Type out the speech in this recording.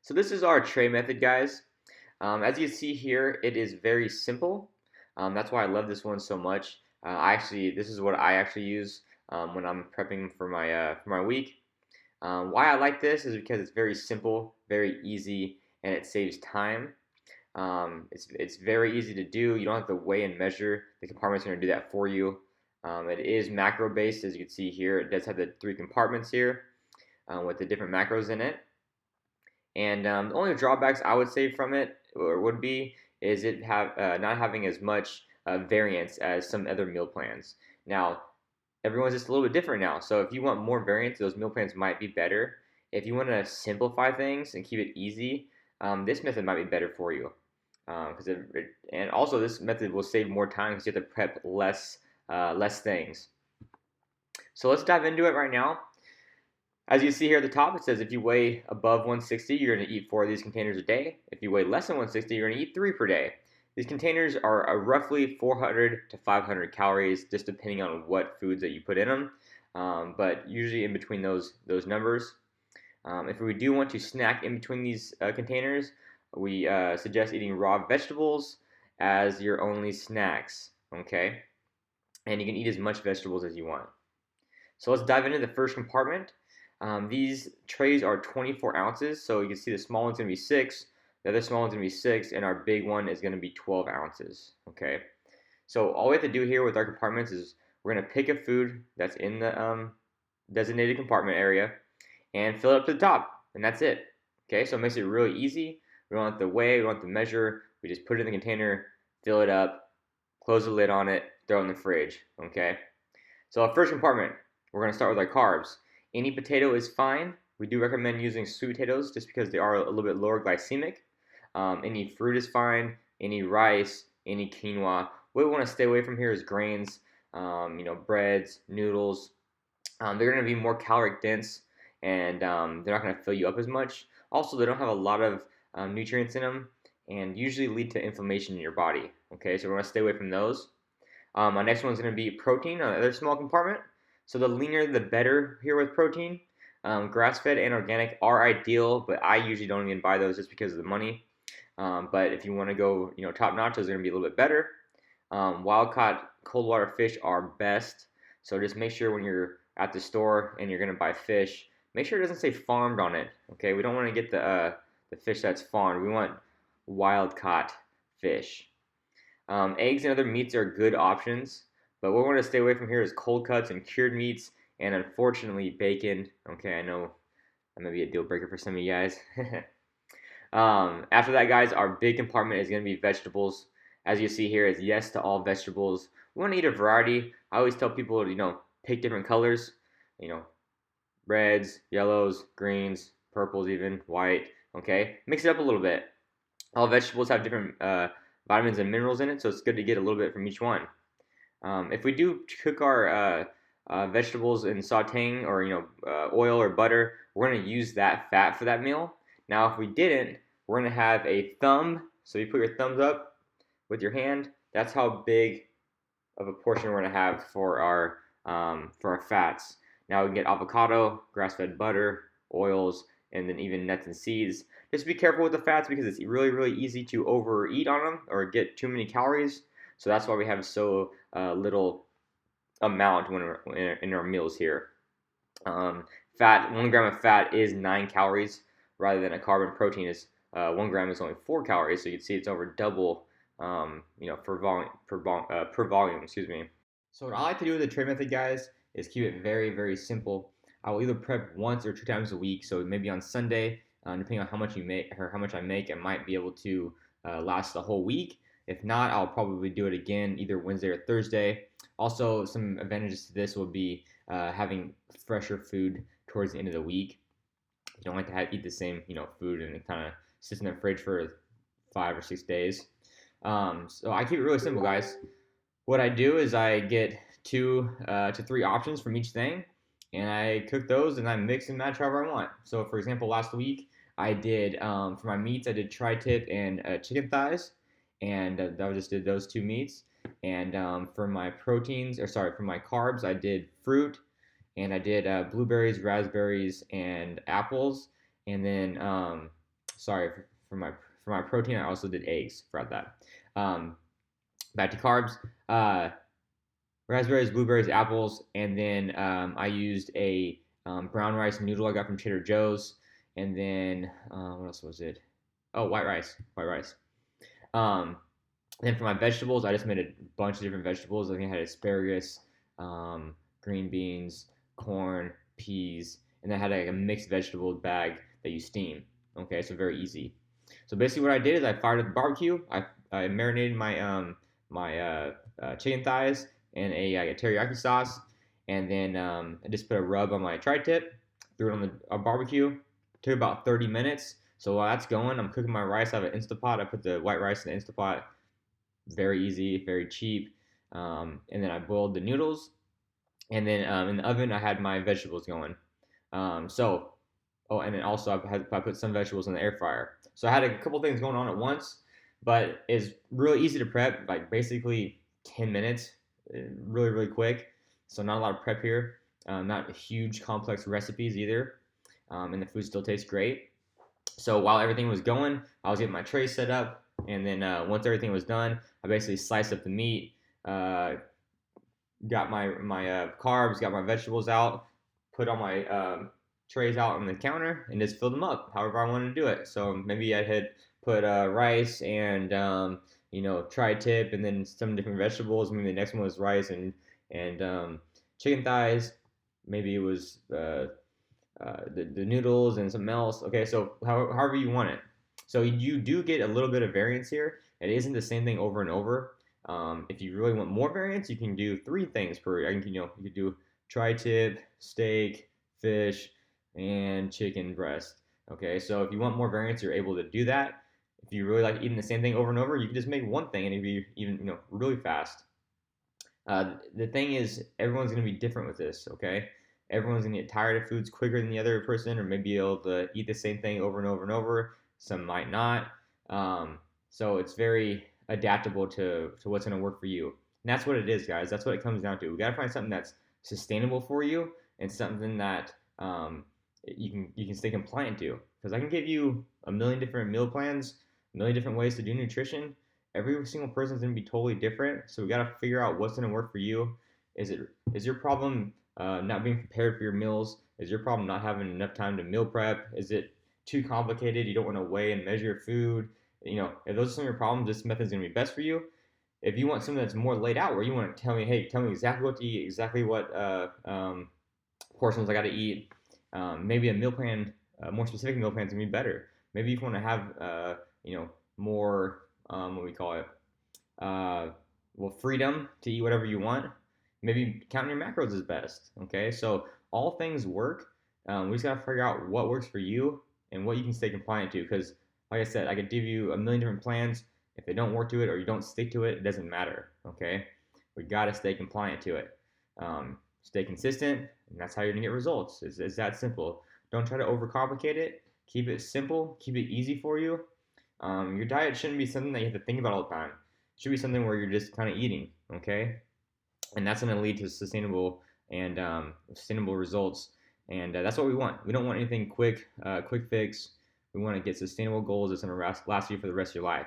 So this is our tray method, guys. As you see here, it is very simple. That's why I love this one so much. This is what I actually use when I'm prepping for my week. Why I like this is because it's very simple, very easy, and it saves time. It's very easy to do. You don't have to weigh and measure. The compartment's going to do that for you. It is macro based, as you can see here. It does have the three compartments here with the different macros in it. And the only drawbacks I would say from it or would be is it have not having as much variance as some other meal plans. Now, everyone's just a little bit different now. So if you want more variance, those meal plans might be better. If you want to simplify things and keep it easy, this method might be better for you. And also this method will save more time because you have to prep less things. So let's dive into it right now. As you see here at the top, it says if you weigh above 160, you're going to eat 4 of these containers a day. If you weigh less than 160, you're going to eat 3 per day. These containers are roughly 400 to 500 calories, just depending on what foods that you put in them, but usually in between those numbers. If we do want to snack in between these containers, we suggest eating raw vegetables as your only snacks, okay? And you can eat as much vegetables as you want. So let's dive into the first compartment. These trays are 24 ounces, so you can see the small one's going to be 6, the other small one's going to be 6, and our big one is going to be 12 ounces, okay? So all we have to do here with our compartments is we're going to pick a food that's in the designated compartment area and fill it up to the top, and that's it, okay? So it makes it really easy. We don't have to weigh, we don't have to measure, we just put it in the container, fill it up, close the lid on it, throw it in the fridge, okay? So our first compartment, we're going to start with our carbs. Any potato is fine. We do recommend using sweet potatoes just because they are a little bit lower glycemic. Any fruit is fine. Any rice, any quinoa. What we want to stay away from here is grains, breads, noodles. They're going to be more caloric dense and they're not going to fill you up as much. Also, they don't have a lot of nutrients in them and usually lead to inflammation in your body. Okay, so we're going to stay away from those. Our next one's going to be protein, another small compartment. So the leaner the better here with protein. Grass-fed and organic are ideal, but I usually don't even buy those just because of the money. But if you want to go, top-notch, those are going to be a little bit better. Wild-caught cold water fish are best. So just make sure when you're at the store and you're going to buy fish, make sure it doesn't say farmed on it. Okay, we don't want to get the fish that's farmed. We want wild-caught fish. Eggs and other meats are good options, but what we want to stay away from here is cold cuts and cured meats, and unfortunately bacon. Okay, I know that may be a deal breaker for some of you guys. After that, guys, our big compartment is going to be vegetables. As you see here, it's yes to all vegetables. We want to eat a variety. I always tell people, pick different colors. Reds, yellows, greens, purples, even white. Okay, mix it up a little bit. All vegetables have different vitamins and minerals in it, so it's good to get a little bit from each one. If we do cook our vegetables in sautéing or oil or butter, we're going to use that fat for that meal. Now, if we didn't, we're going to have a thumb. So you put your thumbs up with your hand. That's how big of a portion we're going to have for our fats. Now we can get avocado, grass-fed butter, oils, and then even nuts and seeds. Just be careful with the fats because it's really, really easy to overeat on them or get too many calories. So that's why we have so little amount when we're in our meals here. 1 gram of fat is 9 calories rather than a carb, and protein is 1 gram is only 4 calories. So you can see it's over double, per volume. Excuse me. So what I like to do with the tray method, guys, is keep it very, very simple. I will either prep once or 2 times a week. So maybe on Sunday, depending on how much you make or how much I make, I might be able to last the whole week. If not, I'll probably do it again either Wednesday or Thursday. Also, some advantages to this will be having fresher food towards the end of the week. You don't like to eat the same, food and it kind of sits in the fridge for 5 or 6 days. So I keep it really simple, guys. What I do is I get 2 to 3 options from each thing, and I cook those and I mix and match however I want. So, for example, last week I did for my meats I did tri-tip and chicken thighs, and I just did those 2 meats. And for my for my carbs, I did fruit, and I did blueberries, raspberries, and apples, and then sorry for my protein. I also did eggs. Forgot that. Back to carbs. Raspberries, blueberries, apples, and then I used a brown rice noodle I got from Trader Joe's, and then what else was it? Oh, white rice. Um, then for my vegetables, I just made a bunch of different vegetables. I think I had asparagus, um, green beans, corn, peas, and then I had like a mixed vegetable bag that you steam. Okay, so very easy. So basically, what I did is I fired up the barbecue. I marinated my chicken thighs in a teriyaki sauce, and then I just put a rub on my tri-tip, threw it on the barbecue. Took about 30 minutes. So while that's going, I'm cooking my rice. I have an Instapot. I put the white rice in the Instapot. Very easy, very cheap. And then I boiled the noodles, and then in the oven I had my vegetables going. So, oh, and then also I put some vegetables in the air fryer. So I had a couple things going on at once, but it's really easy to prep. Like basically 10 minutes, really really quick. So not a lot of prep here. Not huge complex recipes either, and the food still tastes great. So while everything was going, I was getting my tray set up, and then once everything was done, I basically sliced up the meat, uh, got my carbs, got my vegetables out, put all my trays out on the counter, and just filled them up however I wanted to do it. So maybe I had put rice and tri-tip, and then some different vegetables. Maybe the next one was rice and chicken thighs. Maybe it was the noodles and something else. Okay, so however you want it. So you do get a little bit of variance here. It isn't the same thing over and over. If you really want more variance, you can do three things per. You could do tri-tip, steak, fish, and chicken breast. Okay, so if you want more variance, you're able to do that. If you really like eating the same thing over and over, you can just make one thing and it'd be even really fast. The thing is, everyone's going to be different with this, okay? Everyone's going to get tired of foods quicker than the other person, or maybe able to eat the same thing over and over and over. Some might not. So it's very adaptable to what's going to work for you. And that's what it is, guys. That's what it comes down to. We got to find something that's sustainable for you and something that you can stay compliant to. Because I can give you a million different meal plans, a million different ways to do nutrition. Every single person's gonna be totally different, so we gotta figure out what's gonna work for you. Is your problem not being prepared for your meals? Is your problem not having enough time to meal prep? Is it too complicated? You don't want to weigh and measure your food. If those are some of your problems, this method is gonna be best for you. If you want something that's more laid out, where you want to tell me, hey, tell me exactly what to eat, exactly what portions I got to eat, maybe a meal plan, a more specific meal plan is gonna be better. Maybe if you want to have more what we call it, uh, freedom to eat whatever you want. Maybe counting your macros is best. Okay, so all things work. We just gotta figure out what works for you and what you can stay compliant to. Because, like I said, I could give you a million different plans. If they don't work to it or you don't stick to it, it doesn't matter. Okay, we gotta stay compliant to it. Stay consistent, and that's how you're gonna get results. It's that simple. Don't try to overcomplicate it. Keep it simple. Keep it easy for you. Your diet shouldn't be something that you have to think about all the time. It should be something where you're just kind of eating, okay? And that's going to lead to sustainable results. And that's what we want. We don't want anything quick fix. We want to get sustainable goals that's going to last you for the rest of your life.